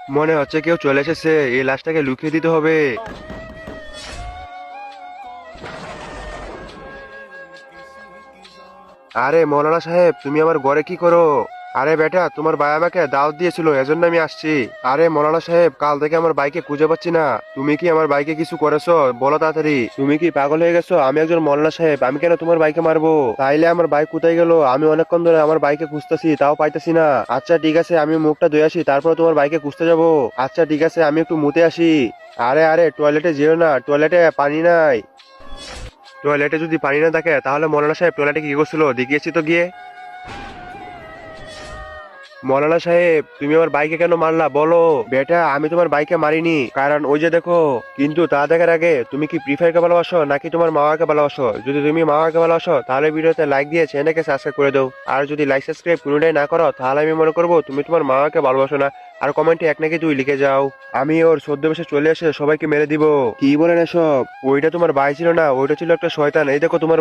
মনে হচ্ছে কেউ চলে এসেছে, এই লাশটাকে লুকিয়ে দিতে হবে। আরে মৌলানা সাহেব, তুমি আমার ঘরে কি করো? আরে বেটা, তোমার ভাই আমাকে দাওয়াত দিয়েছিল, এজন্য আমি আসছি। আরে মৌলানা সাহেব, কাল থেকে আমার বাইকে খুঁজে পাচ্ছি না। তুমি কি আমার বাইকে কিছু করেছো? বলো তাড়াতাড়ি। তুমি কি পাগল হয়ে গেছো? আমি একজন মৌলানা সাহেব, আমি কেন তোমার বাইকে মারবো? তাইলে আমার বাইক কোথায় গেল? আমি অনেকক্ষণ ধরে আমার বাইকে খুঁজতেছি, তাও পাইতেছি না। আচ্ছা ঠিক আছে, আমি মুখটা ধুয়ে আসি, তারপর তোমার বাইকে খুঁজতে যাবো। আচ্ছা ঠিক আছে, আমি একটু মুতে আসি। আরে আরে, টয়লেটে যেও না, টয়লেটে পানি নাই। টয়লেটে যদি পানি না থাকে তাহলে মৌলানা সাহেব টয়লেটে কি করছিল দেখিয়েছি তো গিয়ে। মৌলানা সাহেব, তুমি আমার বাইকে কেন মারলা বলো? বেটা, আমি তোমার বাইকে মারিনি, কারণ ওই যে দেখো। কিন্তু তা দেখার আগে তুমি কি ফ্রি ফায়ারকে ভালোবাসো নাকি তোমার মামাকে ভালোবাসো? যদি তুমি মামাকে ভালোবাসো তাহলে ভিডিওতে লাইক দিয়ে চ্যানেলকে সাবস্ক্রাইব করে দাও। আর যদি লাইক সাবস্ক্রাইব কোনোটাই না করো তাহলে আমি মনে করবো তুমি তোমার মামাকে ভালোবাসো না। আর কমেন্টে এক নাকি দুই লিখে যাও। আমি ওর ছদ্মবেশে চলে এসে সবাইকে মেরে দিব। কি বলেন এসব? ওইটা তোমার ভাই ছিল না, ওইটা ছিল একটা শয়তান। এই দেখো তোমার